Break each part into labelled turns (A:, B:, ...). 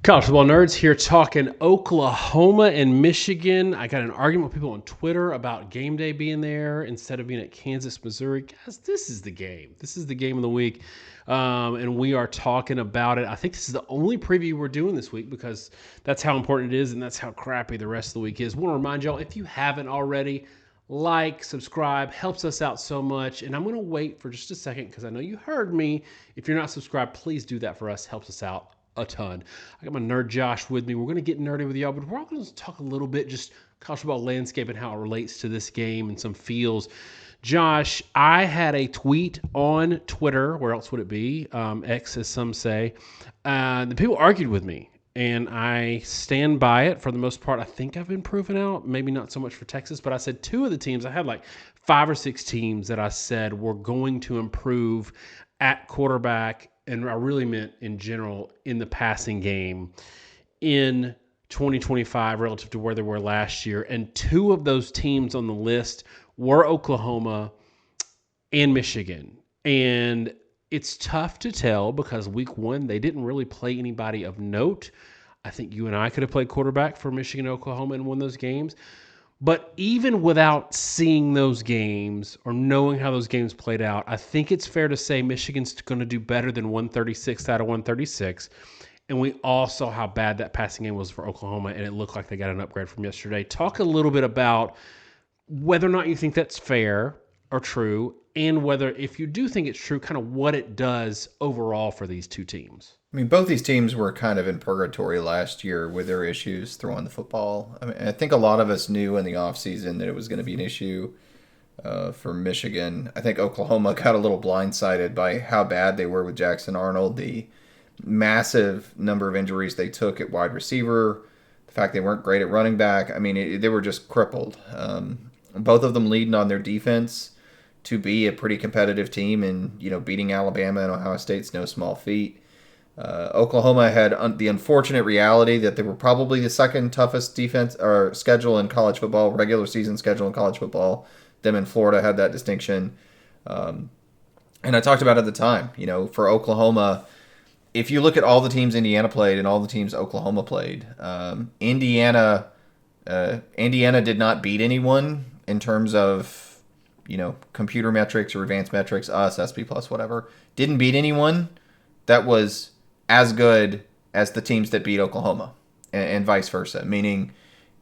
A: College football nerds here talking Oklahoma and Michigan. I got an argument with people on Twitter about game day being there instead of being at Kansas, Missouri. Guys, this is the game. This is the game of the week. And we are talking about it. I think this is the only preview we're doing this week because that's how important it is and that's how crappy the rest of the week is. Want to remind y'all, if you haven't already, like, subscribe, helps us out so much. And I'm going to wait for just a second because I know you heard me. If you're not subscribed, please do that for us. Helps us out a ton. I got my nerd Josh with me. We're going to get nerdy with y'all, but we're all going to talk a little bit just college football landscape and how it relates to this game and some feels. Josh, I had a tweet on Twitter. Where else would it be? X, as some say. The people argued with me, and I stand by it for the most part. I think I've been proven out. Maybe not so much for Texas, but I said two of the teams. I had like 5 or 6 teams that I said were going to improve at quarterback, and I really meant in general in the passing game in 2025 relative to where they were last year. And 2 of those teams on the list were Oklahoma and Michigan. And it's tough to tell because week 1, they didn't really play anybody of note. I think you and I could have played quarterback for Michigan and Oklahoma and won those games. But even without seeing those games or knowing how those games played out, I think it's fair to say Michigan's going to do better than 136 out of 136. And we all saw how bad that passing game was for Oklahoma, and it looked like they got an upgrade from yesterday. Talk a little bit about whether or not you think that's fair or true, and whether, if you do think it's true, kind of what it does overall for these two teams.
B: I mean, both these teams were kind of in purgatory last year with their issues throwing the football. I mean, I think a lot of us knew in the offseason that it was going to be an issue for Michigan. I think Oklahoma got a little blindsided by how bad they were with Jackson Arnold, the massive number of injuries they took at wide receiver, the fact they weren't great at running back. I mean, they were just crippled. Both of them leading on their defense to be a pretty competitive team, and beating Alabama and Ohio State's no small feat. Oklahoma had the unfortunate reality that they were probably the second toughest defense or schedule in college football, regular season schedule in college football. Them in Florida had that distinction. And I talked about it at the time, for Oklahoma, if you look at all the teams Indiana played and all the teams Oklahoma played, Indiana did not beat anyone in terms of, computer metrics or advanced metrics, SP plus, whatever. Didn't beat anyone that was as good as the teams that beat Oklahoma, and vice versa. Meaning,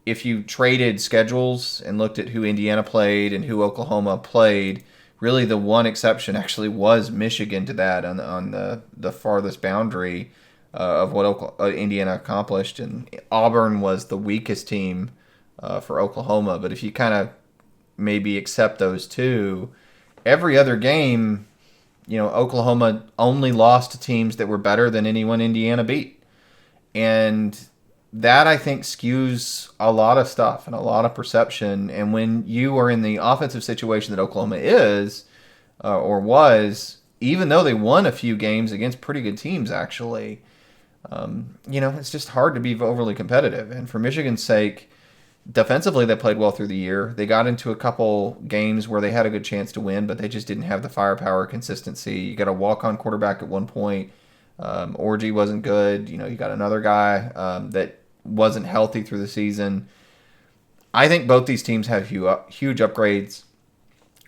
B: if you traded schedules and looked at who Indiana played and who Oklahoma played, really the one exception actually was Michigan to that on the farthest boundary of what Indiana accomplished. And Auburn was the weakest team for Oklahoma. But if you kind of maybe accept those two, every other game, Oklahoma only lost to teams that were better than anyone Indiana beat. And that, I think, skews a lot of stuff and a lot of perception. And when you are in the offensive situation that Oklahoma is, or was, even though they won a few games against pretty good teams, actually, it's just hard to be overly competitive. And for Michigan's sake, defensively, they played well through the year. They got into a couple games where they had a good chance to win, but they just didn't have the firepower, consistency. You got a walk-on quarterback at one point. Orgy wasn't good. You got another guy that wasn't healthy through the season. I think both these teams have huge upgrades.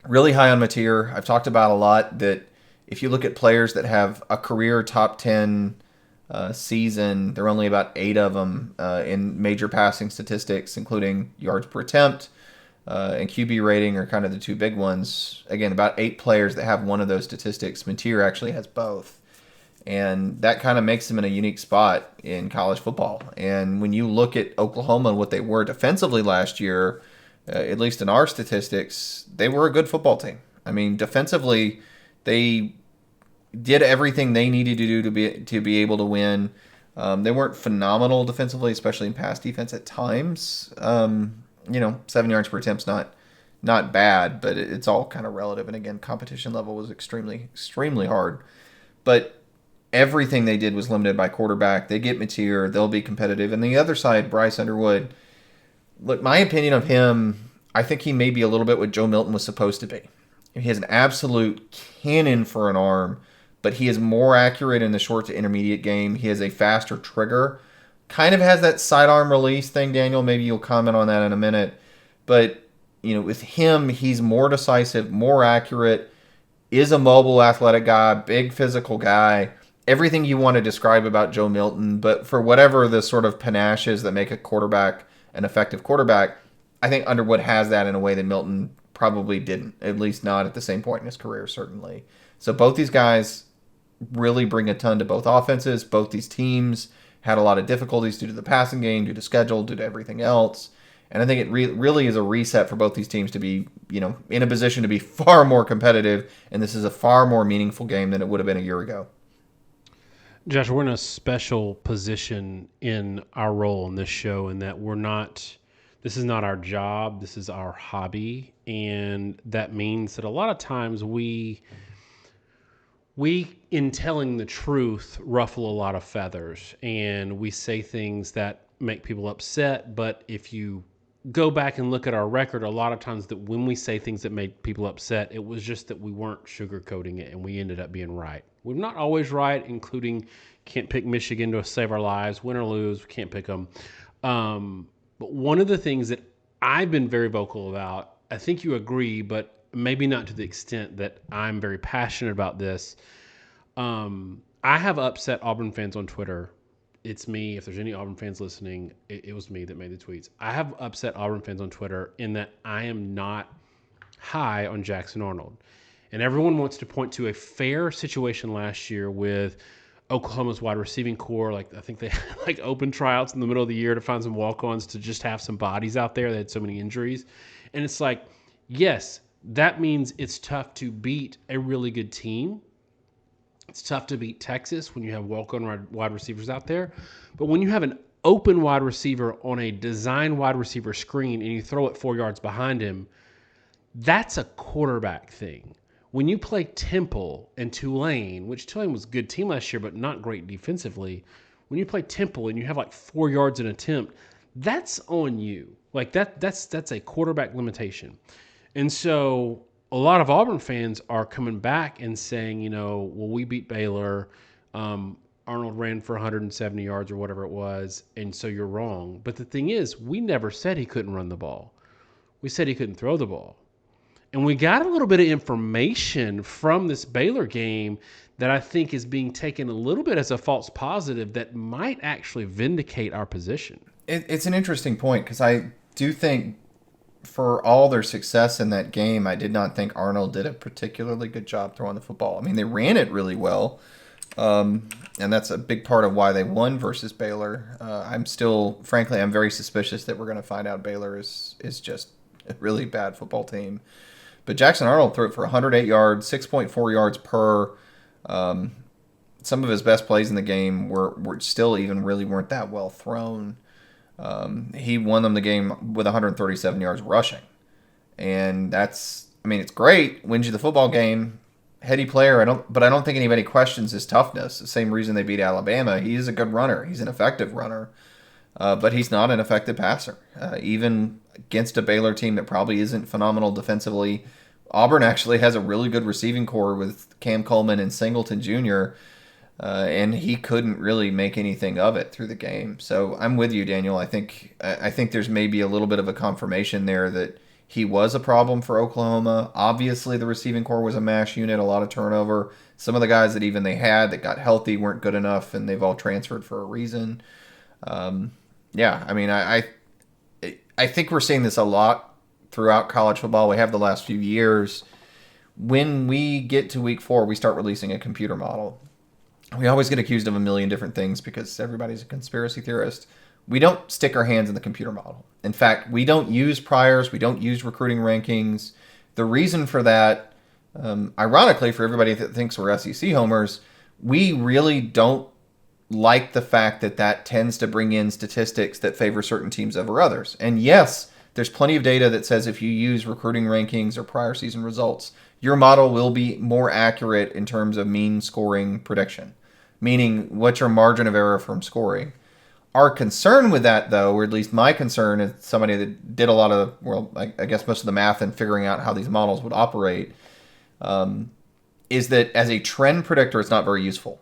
B: Really high on Mateer. I've talked about a lot that if you look at players that have a career top 10 season, there are only about 8 of them in major passing statistics, including yards per attempt and QB rating are kind of the 2 big ones. Again, about 8 players that have one of those statistics. Mateer actually has both. And that kind of makes them in a unique spot in college football. And when you look at Oklahoma and what they were defensively last year, at least in our statistics, they were a good football team. I mean, defensively, they did everything they needed to do to be able to win. They weren't phenomenal defensively, especially in pass defense at times. 7 yards per attempt's not bad, but it's all kind of relative. And again, competition level was extremely, extremely hard. But everything they did was limited by quarterback. They get Mateer, they'll be competitive. And the other side, Bryce Underwood. Look, my opinion of him, I think he may be a little bit what Joe Milton was supposed to be. He has an absolute cannon for an arm, but he is more accurate in the short to intermediate game. He has a faster trigger, kind of has that sidearm release thing, Daniel. Maybe you'll comment on that in a minute. But, with him, he's more decisive, more accurate, is a mobile, athletic guy, big physical guy. Everything you want to describe about Joe Milton. But for whatever the sort of panache is that make a quarterback an effective quarterback, I think Underwood has that in a way that Milton probably didn't, at least not at the same point in his career, certainly. So both these guys really bring a ton to both offenses. Both these teams had a lot of difficulties due to the passing game, due to schedule, due to everything else. And I think it really is a reset for both these teams to be, in a position to be far more competitive. And this is a far more meaningful game than it would have been a year ago.
A: Josh, we're in a special position in our role in this show in that this is not our job, this is our hobby. And that means that a lot of times we, in telling the truth, ruffle a lot of feathers, and we say things that make people upset. But if you go back and look at our record, a lot of times that when we say things that made people upset, it was just that we weren't sugarcoating it and we ended up being right. We're not always right, including can't pick Michigan to save our lives, win or lose, we can't pick them. But one of the things that I've been very vocal about, I think you agree, but maybe not to the extent that I'm very passionate about this. I have upset Auburn fans on Twitter. It's me. If there's any Auburn fans listening, it was me that made the tweets. I have upset Auburn fans on Twitter in that I am not high on Jackson Arnold. And everyone wants to point to a fair situation last year with Oklahoma's wide receiving core. I think they had open tryouts in the middle of the year to find some walk-ons to just have some bodies out there. They had so many injuries. And it's yes, that means it's tough to beat a really good team. It's tough to beat Texas when you have walk-on wide receivers out there. But when you have an open wide receiver on a design wide receiver screen and you throw it 4 yards behind him, that's a quarterback thing. When you play Temple and Tulane, which Tulane was a good team last year but not great defensively, when you play Temple and you have 4 yards an attempt, that's on you. That's a quarterback limitation. And so a lot of Auburn fans are coming back and saying, well, we beat Baylor. Arnold ran for 170 yards or whatever it was, and so you're wrong. But the thing is, we never said he couldn't run the ball. We said he couldn't throw the ball. And we got a little bit of information from this Baylor game that I think is being taken a little bit as a false positive that might actually vindicate our position.
B: It's an interesting point because I do think for all their success in that game, I did not think Arnold did a particularly good job throwing the football. I mean, they ran it really well, and that's a big part of why they won versus Baylor. I'm very suspicious that we're going to find out Baylor is just a really bad football team. But Jackson Arnold threw it for 108 yards, 6.4 yards per. Some of his best plays in the game were still even really weren't that well thrown. He won them the game with 137 yards rushing. And it's great. Wins you the football game. Heady player. But I don't think anybody questions his toughness. The same reason they beat Alabama. He is a good runner. He's an effective runner. But he's not an effective passer. Even against a Baylor team that probably isn't phenomenal defensively, Auburn actually has a really good receiving core with Cam Coleman and Singleton Jr., and he couldn't really make anything of it through the game. So I'm with you, Daniel. I think there's maybe a little bit of a confirmation there that he was a problem for Oklahoma. Obviously, the receiving core was a mash unit, a lot of turnover. Some of the guys that even they had that got healthy weren't good enough, and they've all transferred for a reason. I think we're seeing this a lot throughout college football. We have the last few years. When we get to week 4, we start releasing a computer model. We always get accused of a million different things because everybody's a conspiracy theorist. We don't stick our hands in the computer model. In fact, we don't use priors. We don't use recruiting rankings. The reason for that, ironically, for everybody that thinks we're SEC homers, we really don't like the fact that tends to bring in statistics that favor certain teams over others. And yes, there's plenty of data that says if you use recruiting rankings or prior season results, your model will be more accurate in terms of mean scoring prediction, meaning what's your margin of error from scoring. Our concern with that, though, or at least my concern as somebody that did a lot of, I guess most of the math and figuring out how these models would operate, is that as a trend predictor, it's not very useful.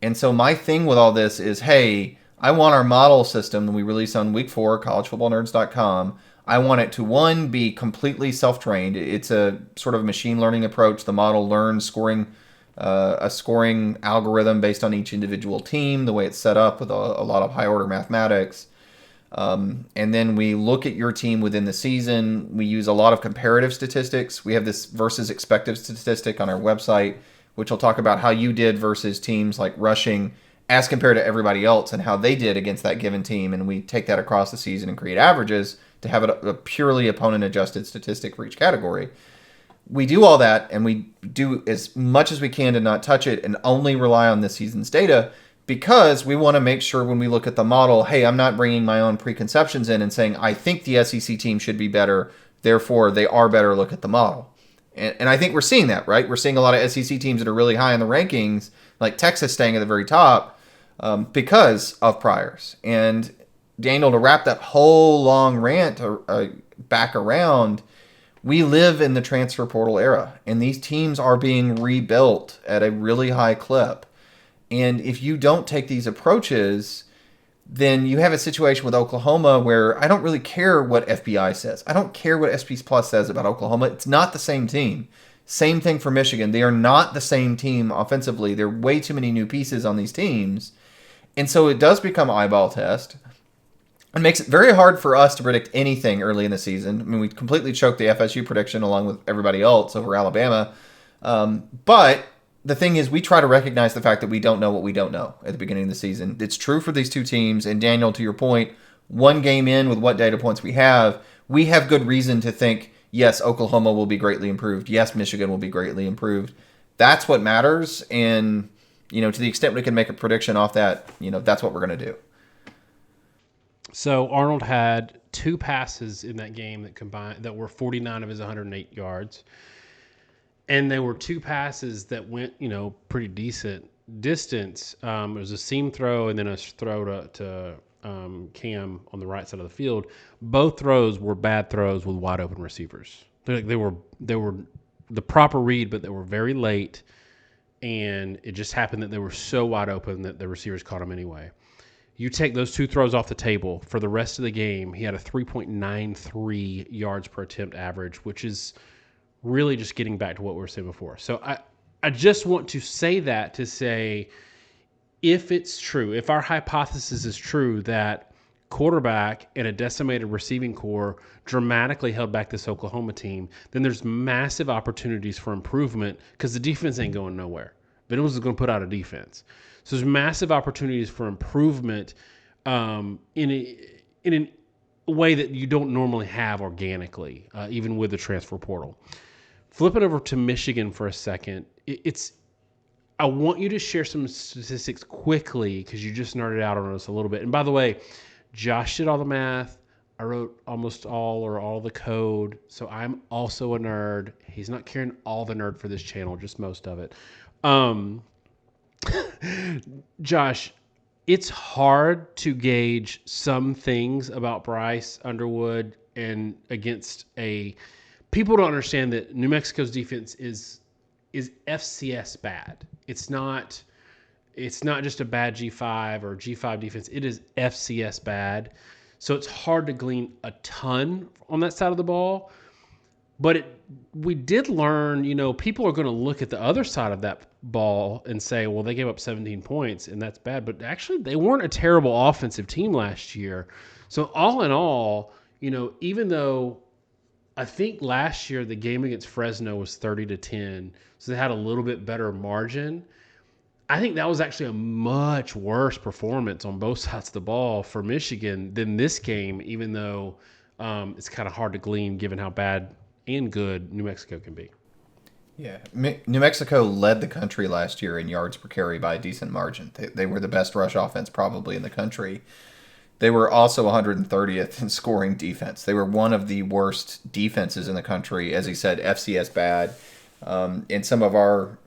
B: And so my thing with all this is, hey, I want our model system that we release on week 4, collegefootballnerds.com. I want it to, one, be completely self-trained. It's a sort of machine learning approach. The model learns a scoring algorithm based on each individual team, the way it's set up with a lot of high-order mathematics. And then we look at your team within the season. We use a lot of comparative statistics. We have this versus expected statistic on our website, which will talk about how you did versus teams like rushing as compared to everybody else and how they did against that given team. And we take that across the season and create averages to have a purely opponent-adjusted statistic for each category. We do all that, and we do as much as we can to not touch it and only rely on this season's data, because we want to make sure when we look at the model, hey, I'm not bringing my own preconceptions in and saying, I think the SEC team should be better, therefore they are better, look at the model. And I think we're seeing that, right? We're seeing a lot of SEC teams that are really high in the rankings, like Texas staying at the very top, because of priors. And Daniel, to wrap that whole long rant back around, we live in the transfer portal era, and these teams are being rebuilt at a really high clip. And if you don't take these approaches, then you have a situation with Oklahoma where I don't really care what FBI says. I don't care what SP Plus says about Oklahoma. It's not the same team. Same thing for Michigan. They are not the same team offensively. There are way too many new pieces on these teams. And so it does become eyeball test. It makes it very hard for us to predict anything early in the season. I mean, we completely choked the FSU prediction along with everybody else over Alabama. But the thing is, we try to recognize the fact that we don't know what we don't know at the beginning of the season. It's true for these two teams. And Daniel, to your point, one game in with what data points we have good reason to think, yes, Oklahoma will be greatly improved. Yes, Michigan will be greatly improved. That's what matters. And, to the extent we can make a prediction off that, that's what we're going to do.
A: So Arnold had 2 passes in that game that were 49 of his 108 yards. And they were 2 passes that went, pretty decent distance. It was a seam throw and then a throw to Cam on the right side of the field. Both throws were bad throws with wide open receivers. They were the proper read, but they were very late. And it just happened that they were so wide open that the receivers caught them anyway. You take those 2 throws off the table, for the rest of the game, he had a 3.93 yards per attempt average, which is really just getting back to what we were saying before. So I just want to say that to say, if it's true, if our hypothesis is true that quarterback and a decimated receiving core dramatically held back this Oklahoma team, then there's massive opportunities for improvement because the defense ain't going nowhere. Venables is going to put out a defense. So there's massive opportunities for improvement in a way that you don't normally have organically, even with the transfer portal. Flipping over to Michigan for a second, I want you to share some statistics quickly because you just nerded out on us a little bit. And by the way, Josh did all the math. I wrote almost all the code. So I'm also a nerd. He's not carrying all the nerd for this channel, just most of it. Josh, it's hard to gauge some things about Bryce Underwood and against people don't understand that New Mexico's defense is FCS bad. It's not just a bad G5 or G5 defense. It is FCS bad. So it's hard to glean a ton on that side of the ball. But we did learn, people are going to look at the other side of that ball and say, well, they gave up 17 points and that's bad. But actually, they weren't a terrible offensive team last year. So all in all, even though I think last year the game against Fresno was 30-10, so they had a little bit better margin. I think that was actually a much worse performance on both sides of the ball for Michigan than this game, even though it's kind of hard to glean given how bad and good New Mexico can be.
B: Yeah, New Mexico led the country last year in yards per carry by a decent margin. They were the best rush offense probably in the country. They were also 130th in scoring defense. They were one of the worst defenses in the country. As he said, FCS bad. In some of our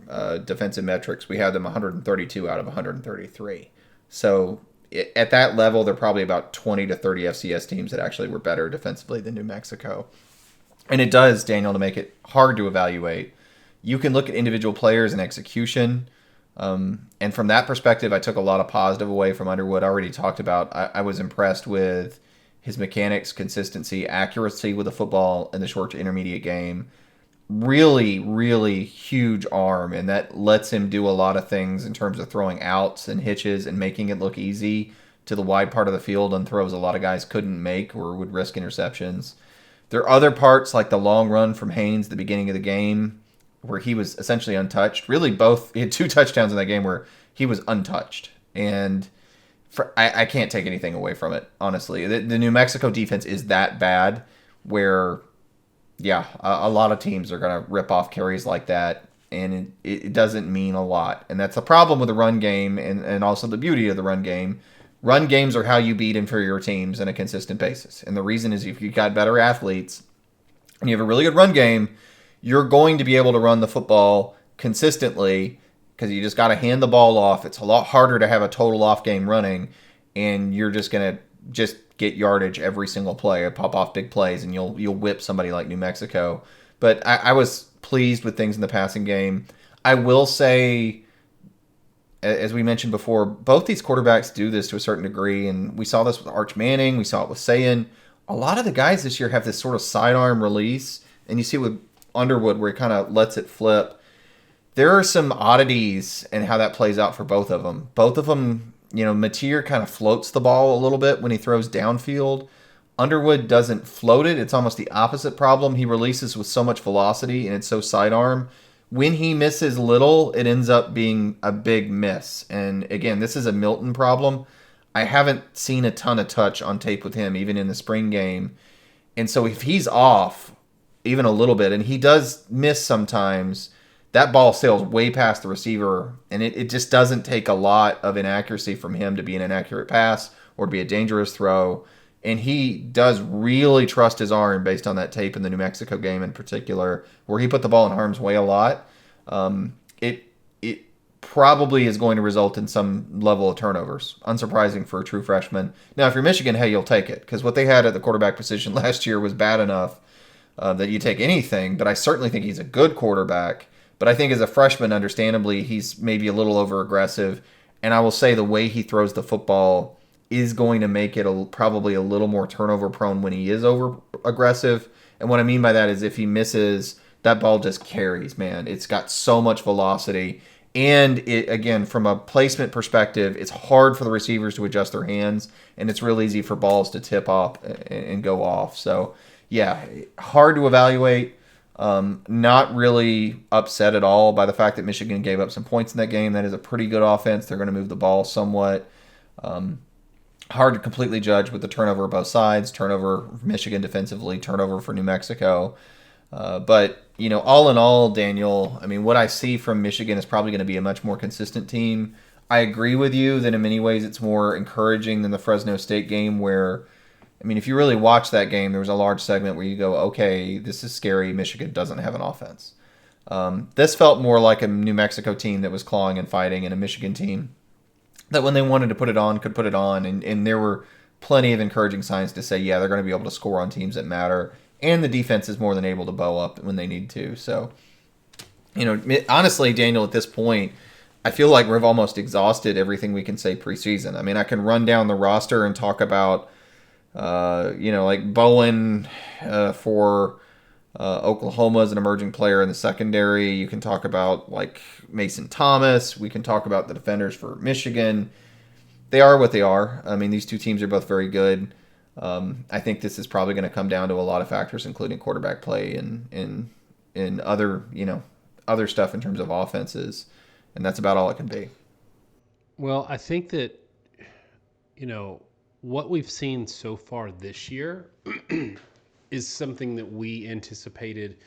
B: defensive metrics, we had them 132 out of 133. So at that level, they're probably about 20 to 30 FCS teams that actually were better defensively than New Mexico. And it does, Daniel, to make it hard to evaluate. You can look at individual players and execution. And from that perspective, I took a lot of positive away from Underwood. I already talked about, I was impressed with his mechanics, consistency, accuracy with the football in the short to intermediate game. Really, really huge arm, and that lets him do a lot of things in terms of throwing outs and hitches and making it look easy to the wide part of the field on throws a lot of guys couldn't make or would risk interceptions. There are other parts like the long run from Haynes at the beginning of the game where he was essentially untouched. Really, both he had two touchdowns in that game where he was untouched, and I can't take anything away from it. Honestly, the New Mexico defense is that bad where, yeah, a lot of teams are going to rip off carries like that, and it doesn't mean a lot. And that's the problem with the run game, and also the beauty of the run game. Run games are how you beat inferior teams on a consistent basis. And the reason is if you've got better athletes and you have a really good run game, you're going to be able to run the football consistently because you just got to hand the ball off. It's a lot harder to have a total off game running, and you're just going to just get yardage every single play, pop off big plays, and you'll whip somebody like New Mexico. But I was pleased with things in the passing game. I will say, as we mentioned before, both these quarterbacks do this to a certain degree, and we saw this with Arch Manning, we saw it with Sayin. A lot of the guys this year have this sort of sidearm release, and you see with Underwood where he kind of lets it flip. There are some oddities in how that plays out for both of them. Both of them, Mateer kind of floats the ball a little bit when he throws downfield. Underwood doesn't float it. It's almost the opposite problem. He releases with so much velocity, and it's so sidearm. When he misses little, it ends up being a big miss. And again, this is a Milton problem. I haven't seen a ton of touch on tape with him, even in the spring game. And so if he's off even a little bit, and he does miss sometimes, that ball sails way past the receiver, and it just doesn't take a lot of inaccuracy from him to be an inaccurate pass or to be a dangerous throw. And he does really trust his arm based on that tape in the New Mexico game in particular, where he put the ball in harm's way a lot. It probably is going to result in some level of turnovers. Unsurprising for a true freshman. Now, if you're Michigan, hey, you'll take it, because what they had at the quarterback position last year was bad enough that you take anything. But I certainly think he's a good quarterback. But I think as a freshman, understandably, he's maybe a little over aggressive. And I will say the way he throws the football is going to make it probably a little more turnover prone when he is over aggressive. And what I mean by that is if he misses, that ball just carries, man. It's got so much velocity. And it, again, from a placement perspective, it's hard for the receivers to adjust their hands, and it's real easy for balls to tip off and go off. So, yeah, hard to evaluate. Not really upset at all by the fact that Michigan gave up some points in that game. That is a pretty good offense. They're going to move the ball somewhat. Hard to completely judge with the turnover of both sides. Turnover for Michigan defensively, turnover for New Mexico. But, all in all, Daniel, I mean, what I see from Michigan is probably going to be a much more consistent team. I agree with you that in many ways it's more encouraging than the Fresno State game where, I mean, if you really watch that game, there was a large segment where you go, okay, this is scary. Michigan doesn't have an offense. This felt more like a New Mexico team that was clawing and fighting and a Michigan team that when they wanted to put it on, could put it on. And there were plenty of encouraging signs to say, yeah, they're going to be able to score on teams that matter. And the defense is more than able to bow up when they need to. So, honestly, Daniel, at this point, I feel like we've almost exhausted everything we can say preseason. I mean, I can run down the roster and talk about, like Bowen for Oklahoma as an emerging player in the secondary. You can talk about like Mason Thomas. We can talk about the defenders for Michigan. They are what they are. I mean, these two teams are both very good. I think this is probably going to come down to a lot of factors, including quarterback play and other other stuff in terms of offenses, and that's about all it can be.
A: Well, I think that what we've seen so far this year is something that we anticipated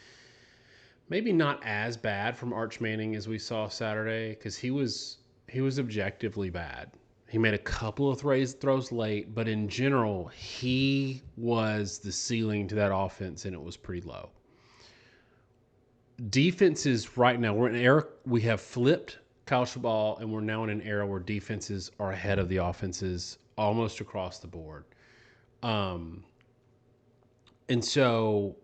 A: maybe not as bad from Arch Manning as we saw Saturday, because he was objectively bad. He made a couple of throws late, but in general, he was the ceiling to that offense, and it was pretty low. Defenses right now, we're in an era, we have flipped college football, and we're now in an era where defenses are ahead of the offenses almost across the board. And so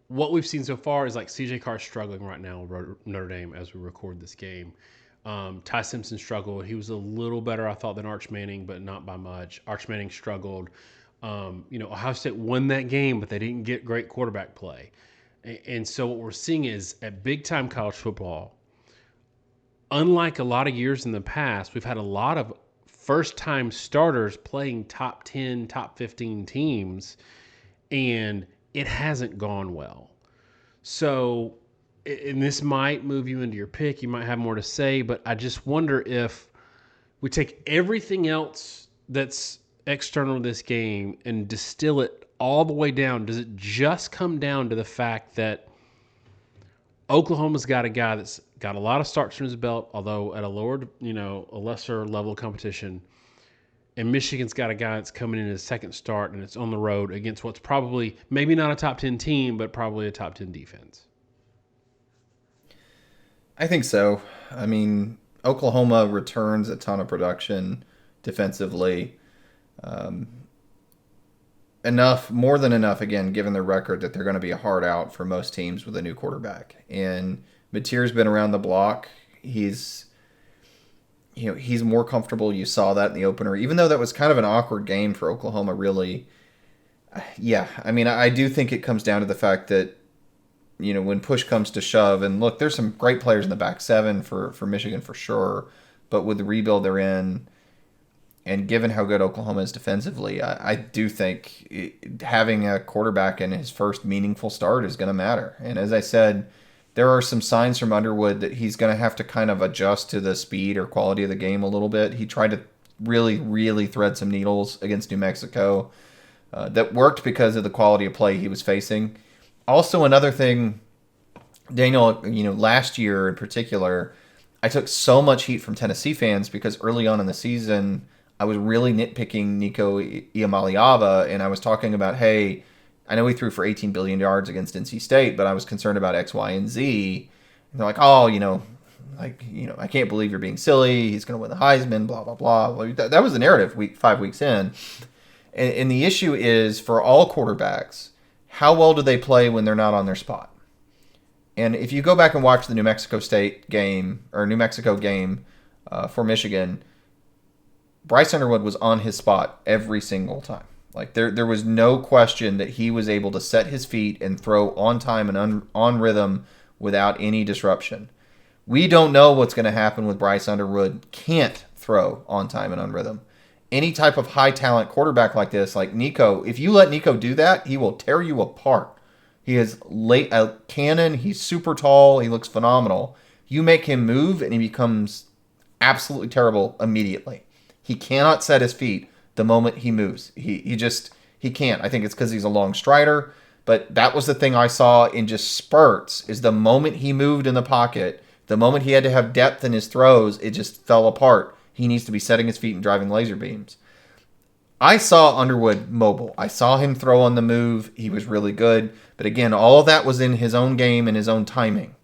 A: what we've seen so far is like CJ Carr struggling right now with Notre Dame as we record this game. Ty Simpson struggled. He was a little better, I thought, than Arch Manning, but not by much. Arch Manning struggled. Ohio State won that game, but they didn't get great quarterback play. And so what we're seeing is at big-time college football, unlike a lot of years in the past, we've had a lot of first-time starters playing top 10, top 15 teams, and it hasn't gone well. So, and this might move you into your pick. You might have more to say, but I just wonder if we take everything else that's external to this game and distill it all the way down. Does it just come down to the fact that Oklahoma's got a guy that's got a lot of starts in his belt, although at a lesser level of competition, and Michigan's got a guy that's coming in his second start and it's on the road against what's probably maybe not a top 10 team, but probably a top 10 defense?
B: I think so. I mean, Oklahoma returns a ton of production defensively. Um, Enough, more than enough, again, given their record, that they're going to be a hard out for most teams with a new quarterback. And Mateer's been around the block. He's more comfortable. You saw that in the opener, even though that was kind of an awkward game for Oklahoma, really. Yeah, I mean, I do think it comes down to the fact that, when push comes to shove, and look, there's some great players in the back seven for Michigan for sure, but with the rebuild they're in, and given how good Oklahoma is defensively, I do think having a quarterback in his first meaningful start is going to matter. And as I said, there are some signs from Underwood that he's going to have to kind of adjust to the speed or quality of the game a little bit. He tried to really, really thread some needles against New Mexico. That worked because of the quality of play he was facing. Also, another thing, Daniel, last year in particular, I took so much heat from Tennessee fans because early on in the season, I was really nitpicking Nico Iamaleava, and I was talking about, hey, I know he threw for 18 billion yards against NC State, but I was concerned about X, Y, and Z. And they're like, oh, I can't believe you're being silly. He's going to win the Heisman, blah, blah, blah. Well, that was the narrative 5 weeks in. And the issue is, for all quarterbacks, how well do they play when they're not on their spot? And if you go back and watch the New Mexico game for Michigan, Bryce Underwood was on his spot every single time. Like there was no question that he was able to set his feet and throw on time and on rhythm without any disruption. We don't know what's going to happen with Bryce Underwood. Can't throw on time and on rhythm. Any type of high talent quarterback like this, like Nico, if you let Nico do that, he will tear you apart. He is a cannon. He's super tall. He looks phenomenal. You make him move and he becomes absolutely terrible immediately. He cannot set his feet the moment he moves. He can't. I think it's because he's a long strider. But that was the thing I saw in just spurts, is the moment he moved in the pocket, the moment he had to have depth in his throws, it just fell apart. He needs to be setting his feet and driving laser beams. I saw Underwood mobile. I saw him throw on the move. He was really good. But again, all of that was in his own game and his own timing.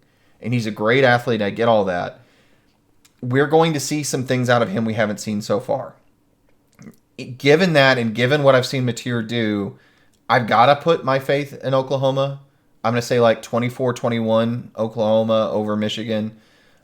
B: And he's a great athlete. I get all that. We're going to see some things out of him we haven't seen so far. Given that, and given what I've seen Mateer do, I've got to put my faith in Oklahoma. I'm going to say like 24-21 Oklahoma over Michigan.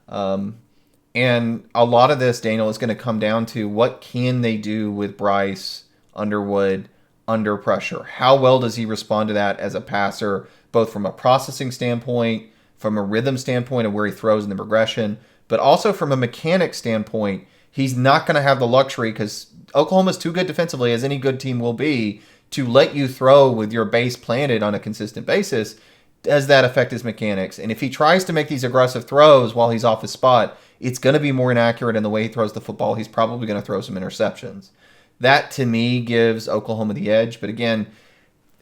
B: And a lot of this, Daniel, is going to come down to what can they do with Bryce Underwood under pressure? How well does he respond to that as a passer, both from a processing standpoint, from a rhythm standpoint of where he throws in the progression, but also from a mechanic standpoint? He's not going to have the luxury, because Oklahoma's too good defensively, as any good team will be, to let you throw with your base planted on a consistent basis. Does that affect his mechanics? And if he tries to make these aggressive throws while he's off his spot, it's going to be more inaccurate in the way he throws the football. He's probably going to throw some interceptions. That, to me, gives Oklahoma the edge. But again,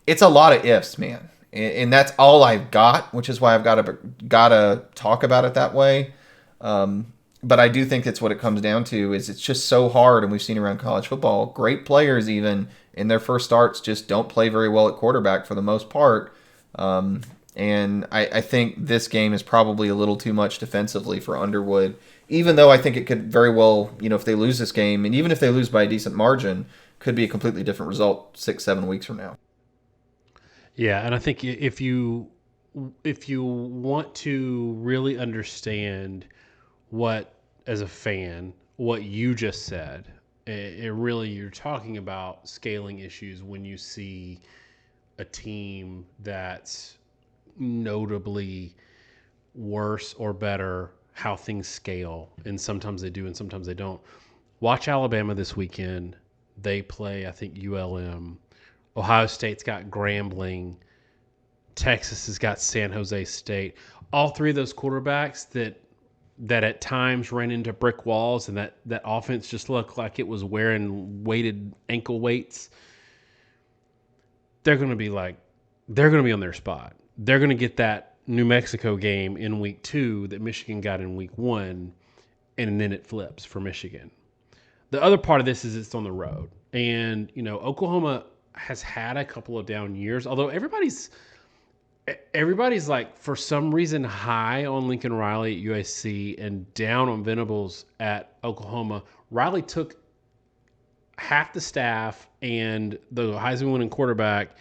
B: it's a lot of ifs, man. And that's all I've got, which is why I've got to talk about it that way. But I do think that's what it comes down to, is it's just so hard, and we've seen around college football, great players even in their first starts just don't play very well at quarterback for the most part. And I think this game is probably a little too much defensively for Underwood, even though I think it could very well, if they lose this game, and even if they lose by a decent margin, could be a completely different result 6-7 weeks from now.
A: Yeah, and I think if you want to really understand what as a fan what you just said. It really, you're talking about scaling issues when you see a team that's notably worse or better how things scale. And sometimes they do and sometimes they don't. Watch Alabama this weekend. They play, I think, ULM. Ohio State's got Grambling. Texas has got San Jose State. All three of those quarterbacks that at times ran into brick walls and that offense just looked like it was wearing weighted ankle weights. They're going to be on their spot. They're going to get that New Mexico game in week 2 that Michigan got in week 1, and then it flips for Michigan. The other part of this is it's on the road. And, Oklahoma has had a couple of down years, although everybody's like, for some reason, high on Lincoln Riley at USC and down on Venables at Oklahoma. Riley took half the staff and the Heisman winning quarterback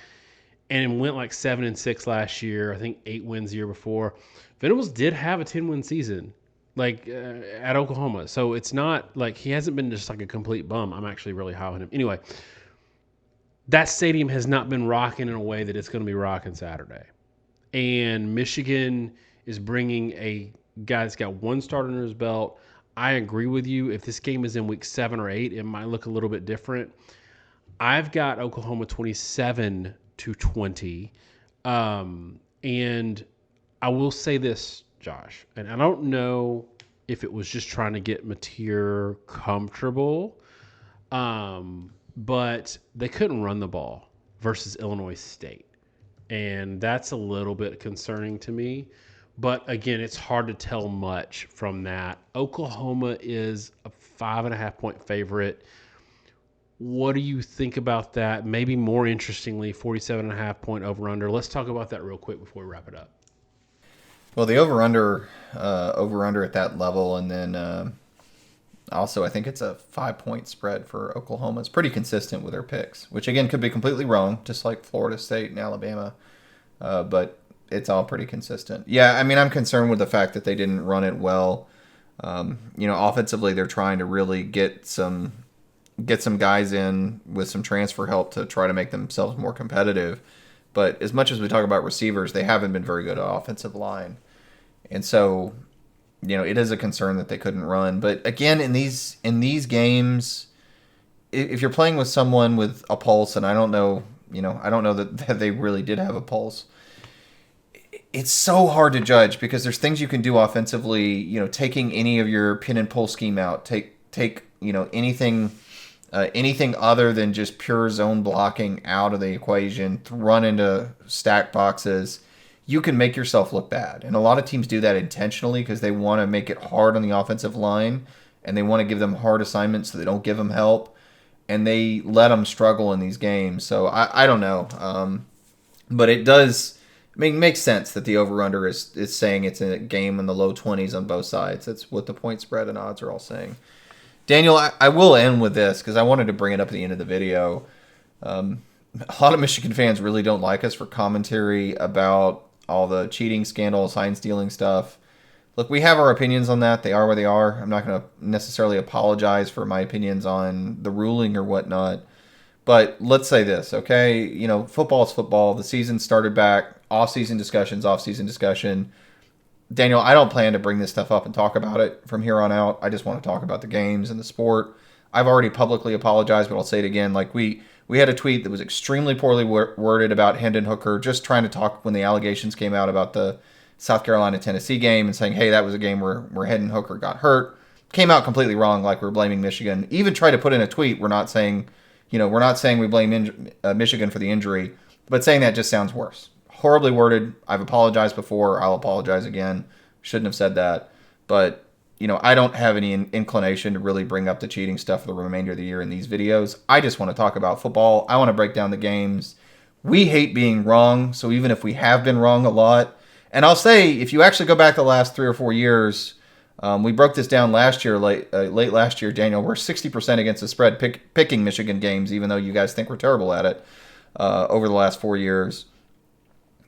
A: and went like 7-6 last year. I think 8 wins the year before. Venables did have a 10-win season, at Oklahoma. So it's not like he hasn't been just like a complete bum. I'm actually really high on him. Anyway, that stadium has not been rocking in a way that it's going to be rocking Saturday. And Michigan is bringing a guy that's got 1 start under his belt. I agree with you. If this game is in week 7 or 8, it might look a little bit different. I've got Oklahoma 27-20. And I will say this, Josh, and I don't know if it was just trying to get Mateer comfortable, but they couldn't run the ball versus Illinois State. And that's a little bit concerning to me. But again, it's hard to tell much from that. Oklahoma is a 5.5-point favorite. What do you think about that? Maybe more interestingly, 47.5-point over-under. Let's talk about that real quick before we wrap it up.
B: Well, the over-under at that level, and then also I think it's a 5-point spread for Oklahoma. It's pretty consistent with their picks, which again could be completely wrong, just like Florida State and Alabama. But it's all pretty consistent. Yeah, I mean, I'm concerned with the fact that they didn't run it well. Offensively, they're trying to really get some guys in with some transfer help to try to make themselves more competitive. But as much as we talk about receivers, they haven't been very good at offensive line. And so, it is a concern that they couldn't run. But again, in these games, if you're playing with someone with a pulse, and I don't know that they really did have a pulse, it's so hard to judge because there's things you can do offensively, taking any of your pin and pull scheme out, take anything other than just pure zone blocking out of the equation, run into stack boxes, you can make yourself look bad. And a lot of teams do that intentionally because they want to make it hard on the offensive line and they want to give them hard assignments so they don't give them help. And they let them struggle in these games. So I don't know. But it does make sense that the over-under is saying it's a game in the low 20s on both sides. That's what the point spread and odds are all saying. Daniel, I will end with this because I wanted to bring it up at the end of the video. A lot of Michigan fans really don't like us for commentary about all the cheating scandals, sign stealing stuff. Look, we have our opinions on that. They are where they are. I'm not going to necessarily apologize for my opinions on the ruling or whatnot. But let's say this, okay? Football is football. The season started back. Off-season discussion. Daniel, I don't plan to bring this stuff up and talk about it from here on out. I just want to talk about the games and the sport. I've already publicly apologized, but I'll say it again. Like we had a tweet that was extremely poorly worded about Hendon Hooker, just trying to talk when the allegations came out about the South Carolina-Tennessee game and saying, hey, that was a game where Hendon Hooker got hurt. Came out completely wrong, like we're blaming Michigan. Even tried to put in a tweet, we're not saying we blame Michigan for the injury, but saying that just sounds worse. Horribly worded. I've apologized before. I'll apologize again. Shouldn't have said that. But, I don't have any inclination to really bring up the cheating stuff for the remainder of the year in these videos. I just want to talk about football. I want to break down the games. We hate being wrong, so even if we have been wrong a lot, and I'll say, if you actually go back the last 3 or 4 years, we broke this down last year, late last year, Daniel. We're 60% against the spread picking Michigan games, even though you guys think we're terrible at it over the last 4 years.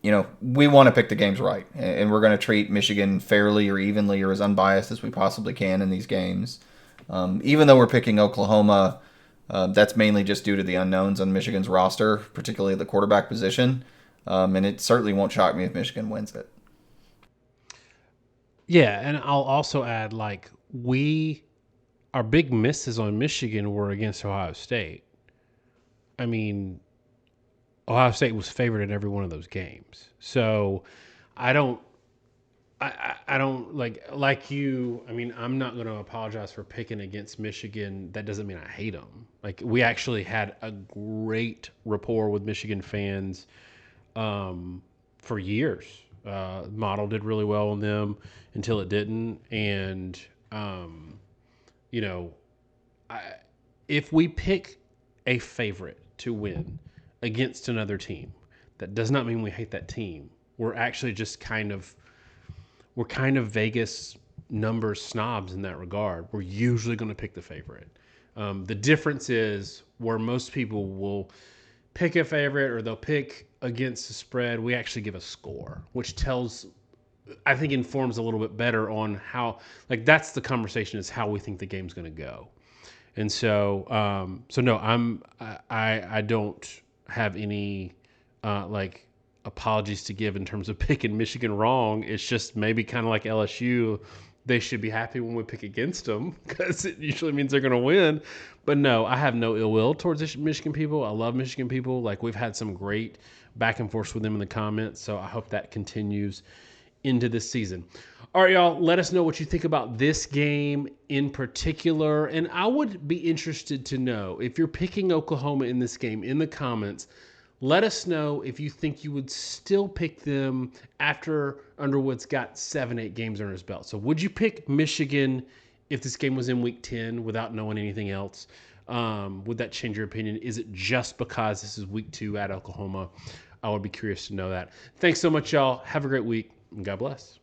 B: we want to pick the games right, and we're going to treat Michigan fairly or evenly or as unbiased as we possibly can in these games. Even though we're picking Oklahoma, that's mainly just due to the unknowns on Michigan's roster, particularly the quarterback position. And it certainly won't shock me if Michigan wins it.
A: Yeah, and I'll also add our big misses on Michigan were against Ohio State. I mean, Ohio State was favored in every one of those games. So I don't I don't like you. I mean, I'm not going to apologize for picking against Michigan. That doesn't mean I hate them. Like we actually had a great rapport with Michigan fans for years. Model did really well on them until it didn't, and you know, I, if we pick a favorite to win against another team, that does not mean we hate that team. We're actually just we're kind of Vegas numbers snobs in that regard. We're usually going to pick the favorite. The difference is where most people will pick a favorite or they'll pick against the spread. We actually give a score, which I think informs a little bit better on how, that's the conversation is how we think the game's going to go. And so no, I don't have any apologies to give in terms of picking Michigan wrong. It's just maybe kind of like LSU. They should be happy when we pick against them because it usually means they're going to win. But no, I have no ill will towards the Michigan people. I love Michigan people. Like we've had some great back and forth with them in the comments. So I hope that continues into this season. All right, y'all, let us know what you think about this game in particular. And I would be interested to know if you're picking Oklahoma in this game in the comments. Let us know if you think you would still pick them after Underwood's got 7-8 games under his belt. So would you pick Michigan if this game was in week 10 without knowing anything else? Would that change your opinion? Is it just because this is week 2 at Oklahoma? I would be curious to know that. Thanks so much, y'all. Have a great week, and God bless.